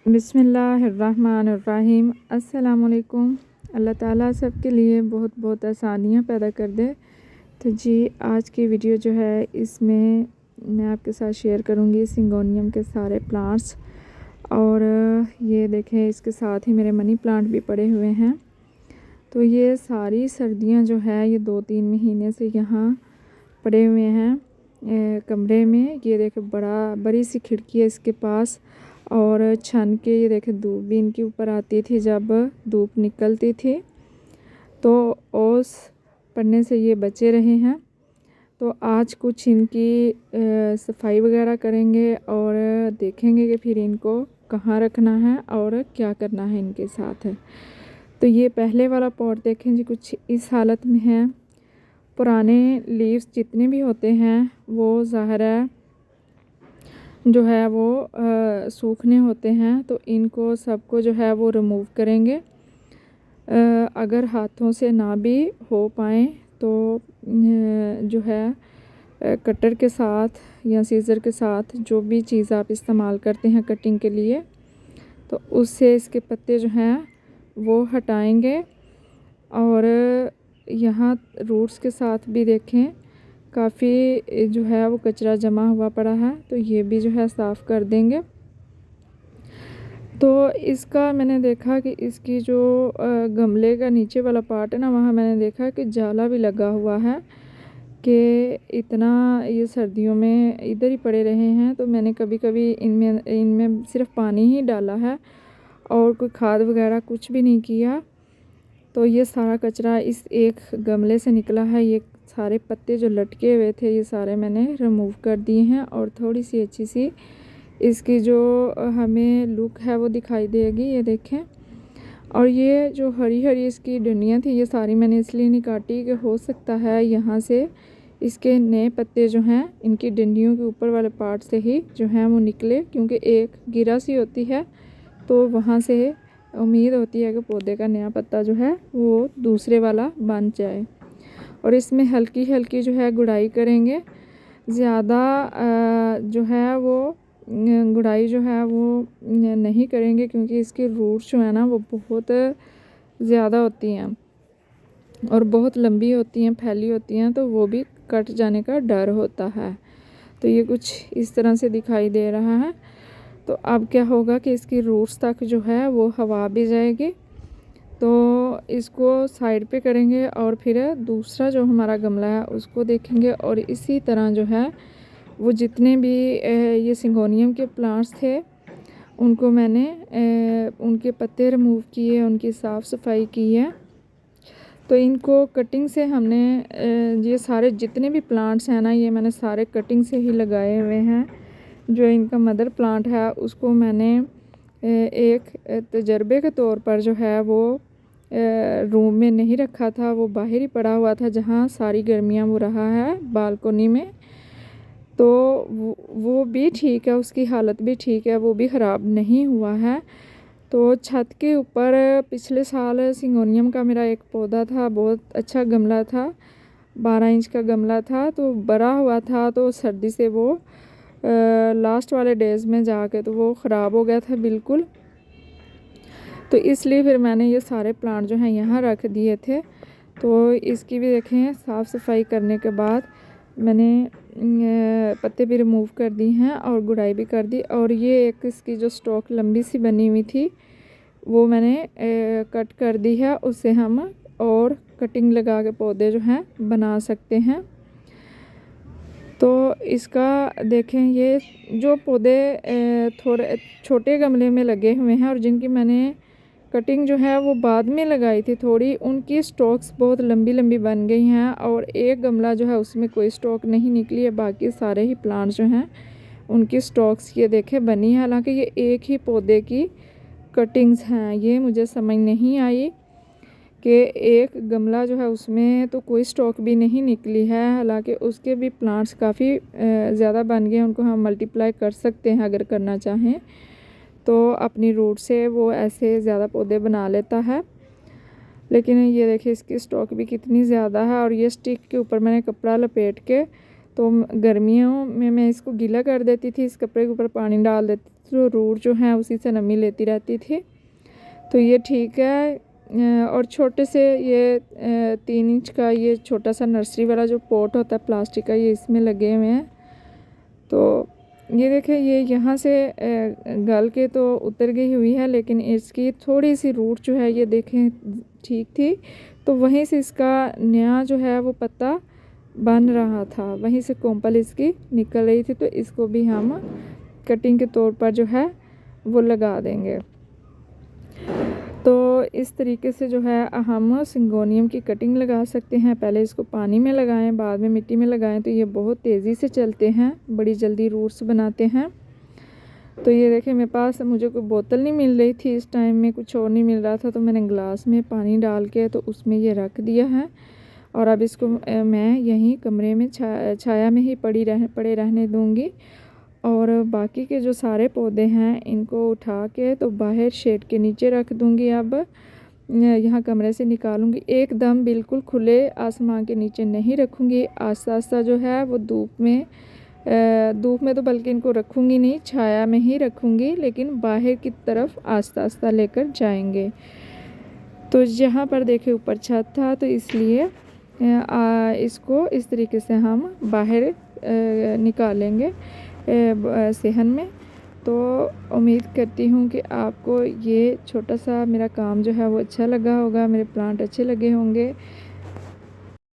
बिस्मिल्लाहिर्रहमानिर्रहीम। अस्सलामुअलैकुम। अल्लाह ताला सब के लिए बहुत बहुत आसानियाँ पैदा कर दे। तो जी आज की वीडियो जो है इसमें मैं आपके साथ शेयर करूँगी सिंगोनियम के सारे प्लांट्स। और ये देखें इसके साथ ही मेरे मनी प्लांट भी पड़े हुए हैं। तो ये सारी सर्दियाँ जो है ये 2-3 महीने से यहाँ पड़े हुए हैं कमरे में। ये देखें बड़ी सी खिड़की है इसके पास और छन के ये देखें धूप भी इनके ऊपर आती थी जब धूप निकलती थी, तो ओस पड़ने से ये बचे रहे हैं। तो आज कुछ इनकी सफाई वगैरह करेंगे और देखेंगे कि फिर इनको कहाँ रखना है और क्या करना है इनके साथ है। तो ये पहले वाला पॉट देखें जी कुछ इस हालत में है। पुराने लीव्स जितने भी होते हैं वो ज़ाहिर है जो है वो सूखने होते हैं, तो इनको सबको जो है वो रिमूव करेंगे। अगर हाथों से ना भी हो पाए तो जो है कटर के साथ या सीज़र के साथ जो भी चीज़ आप इस्तेमाल करते हैं कटिंग के लिए, तो उससे इसके पत्ते जो हैं वो हटाएंगे। और यहाँ रूट्स के साथ भी देखें काफ़ी जो है वो कचरा जमा हुआ पड़ा है, तो ये भी जो है साफ़ कर देंगे। तो इसका मैंने देखा कि इसकी जो गमले का नीचे वाला पार्ट है ना, वहाँ मैंने देखा कि जाला भी लगा हुआ है कि इतना ये सर्दियों में इधर ही पड़े रहे हैं। तो मैंने कभी कभी इनमें सिर्फ पानी ही डाला है और कोई खाद वगैरह कुछ भी नहीं किया। तो ये सारा कचरा इस एक गमले से निकला है। ये सारे पत्ते जो लटके हुए थे ये सारे मैंने रिमूव कर दिए हैं और थोड़ी सी अच्छी सी इसकी जो हमें लुक है वो दिखाई देगी। ये देखें, और ये जो हरी हरी इसकी डंडियाँ थी ये सारी मैंने इसलिए नहीं काटी कि हो सकता है यहाँ से इसके नए पत्ते जो हैं इनकी डंडियों के ऊपर वाले पार्ट से ही जो हैं वो निकले, क्योंकि एक गिरा सी होती है तो वहाँ से उम्मीद होती है कि पौधे का नया पत्ता जो है वो दूसरे वाला बन जाए। और इसमें हल्की हल्की जो है गुड़ाई करेंगे, ज़्यादा जो है वो गुड़ाई जो है वो नहीं करेंगे, क्योंकि इसकी रूट्स जो है ना वो बहुत ज़्यादा होती हैं और बहुत लंबी होती हैं, फैली होती हैं, तो वो भी कट जाने का डर होता है। तो ये कुछ इस तरह से दिखाई दे रहा है। तो अब क्या होगा कि इसकी रूट्स तक जो है वो हवा भी जाएगी। तो इसको साइड पे करेंगे और फिर दूसरा जो हमारा गमला है उसको देखेंगे। और इसी तरह जो है वो जितने भी ये सिंगोनियम के प्लांट्स थे उनको मैंने उनके पत्ते रिमूव किए, उनकी साफ़ सफाई की है। तो इनको कटिंग से हमने ये सारे जितने भी प्लांट्स हैं ना ये मैंने सारे कटिंग से ही लगाए हुए हैं। जो इनका मदर प्लांट है उसको मैंने एक तजर्बे के तौर पर जो है वो रूम में नहीं रखा था, वो बाहर ही पड़ा हुआ था जहाँ सारी गर्मियाँ वो रहा है बालकोनी में। तो वो भी ठीक है, उसकी हालत भी ठीक है, वो भी ख़राब नहीं हुआ है। तो छत के ऊपर पिछले साल सिंगोनियम का मेरा एक पौधा था, बहुत अच्छा गमला था, 12 इंच का गमला था, तो बड़ा हुआ था। तो सर्दी से वो लास्ट वाले डेज़ में जाके तो वो ख़राब हो गया था बिल्कुल। तो इसलिए फिर मैंने ये सारे प्लांट जो हैं यहाँ रख दिए थे। तो इसकी भी देखें साफ़ सफाई करने के बाद मैंने पत्ते भी रिमूव कर दी हैं और गुड़ाई भी कर दी। और ये एक इसकी जो स्टॉक लंबी सी बनी हुई थी वो मैंने कट कर दी है, उससे हम और कटिंग लगा के पौधे जो हैं बना सकते हैं। तो इसका देखें ये जो पौधे थोड़े छोटे गमले में लगे हुए हैं और जिनकी मैंने कटिंग जो है वो बाद में लगाई थी थोड़ी, उनकी स्टॉक्स बहुत लंबी लंबी बन गई हैं। और एक गमला जो है उसमें कोई स्टॉक नहीं निकली है, बाकी सारे ही प्लांट्स जो हैं उनकी स्टॉक्स ये देखें बनी है। हालांकि ये एक ही पौधे की कटिंग्स हैं। ये मुझे समझ नहीं आई कि एक गमला जो है उसमें तो कोई स्टॉक भी नहीं निकली है, हालांकि उसके भी प्लांट्स काफ़ी ज़्यादा बन गए हैं। उनको हम मल्टीप्लाई कर सकते हैं अगर करना चाहें तो अपनी रूट से वो ऐसे ज़्यादा पौधे बना लेता है। लेकिन ये देखिए इसकी स्टॉक भी कितनी ज़्यादा है। और ये स्टिक के ऊपर मैंने कपड़ा लपेट के, तो गर्मियों में मैं इसको गीला कर देती थी, इस कपड़े के ऊपर पानी डाल देती तो रूट जो है उसी से नमी लेती रहती थी। तो ये ठीक है। और छोटे से ये 3 इंच का ये छोटा सा नर्सरी वाला जो पॉट होता है प्लास्टिक का, ये इसमें लगे हुए हैं। तो ये देखें, ये यहाँ से गल के तो उतर गई हुई है, लेकिन इसकी थोड़ी सी रूट जो है ये देखें ठीक थी, तो वहीं से इसका नया जो है वो पत्ता बन रहा था, वहीं से कोंपल इसकी निकल रही थी। तो इसको भी हम कटिंग के तौर पर जो है वो लगा देंगे। तो इस तरीके से जो है हम सिंगोनियम की कटिंग लगा सकते हैं। पहले इसको पानी में लगाएं, बाद में मिट्टी में लगाएं, तो ये बहुत तेज़ी से चलते हैं, बड़ी जल्दी रूट्स बनाते हैं। तो ये देखें, मेरे पास मुझे कोई बोतल नहीं मिल रही थी इस टाइम में, कुछ और नहीं मिल रहा था, तो मैंने गिलास में पानी डाल के तो उसमें ये रख दिया है। और अब इसको मैं यहीं कमरे में छाया में ही पड़े रहने दूँगी। और बाकी के जो सारे पौधे हैं इनको उठा के तो बाहर शेड के नीचे रख दूँगी। अब यहाँ कमरे से निकालूँगी, एकदम बिल्कुल खुले आसमान के नीचे नहीं रखूँगी। आस्ता आस्ता जो है वो धूप में तो बल्कि इनको रखूँगी नहीं, छाया में ही रखूँगी, लेकिन बाहर की तरफ आस्ता आस्ता लेकर जाएंगे। तो यहाँ पर देखे ऊपर छत था, तो इसलिए इसको इस तरीके से हम बाहर निकालेंगे सेहन में। तो उम्मीद करती हूँ कि आपको ये छोटा सा मेरा काम जो है वो अच्छा लगा होगा, मेरे प्लांट अच्छे लगे होंगे।